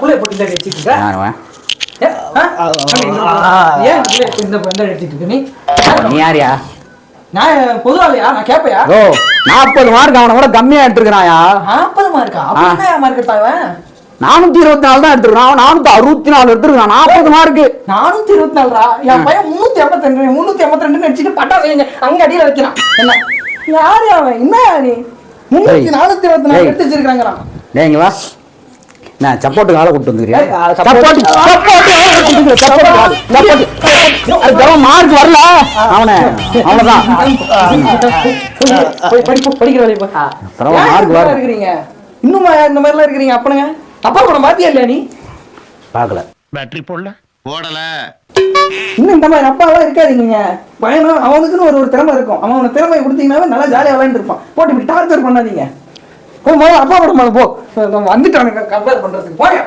புள்ளைய போட்டு இந்த அடிச்சிட்டு இருக்க ஏன் இந்த பந்தம் அடிச்சிட்டு இருக்க நீ யாரியா? நான் பொதுவாளையா நான் கேப்பையா? ஓ 40 மார்க் அவனை விட கம்மியா எடுத்துருக்காயா? 40 மார்க்கா? அப்ப என்ன மார்க் எடுத்தாங்க? 424 தான் எடுத்துருக்கான். 464 எடுத்துருக்கான். 40 மார்க்கு. 424ரா? என் பையன் 382 அடிச்சுட்டு பட்டாசு அங்க அடியில வைக்கிறான். என்ன யாரு அவன்? என்ன நீ 424 எடுத்து வச்சிருக்காங்கறான். டேய் இங்க வா. நான் சப்போர்ட் கால கூட்டி வந்துறியா? சப்போர்ட் அது மார்க் வரல. அவனதான் போய் படிக்கிற வேலைய பா. மார்க் வர இருக்கீங்க. இன்னும் இந்த மாதிரிலாம் இருக்கீங்க. அப்பனுங்க அப்பா கூட மாத்தியா இல்ல நீ? பார்க்கல. பேட்டரி போடல. இன்னும் இந்த மாதிரி அப்பாலாம் இருக்காதீங்க. பையனும் அவனுக்குன்னு ஒரு திறமை இருக்கும். அவன் திறமையை கொடுத்தீங்கன்னாவே நல்லா ஜாலியா விளையாண்டு இருப்பான். போட்டு இப்படி டார்ச்சர் பண்ணாதீங்க. போ முதல்ல அப்பா கூட போ. வந்துட்டானுங்க கம்பேர் பண்றதுக்கு போயா.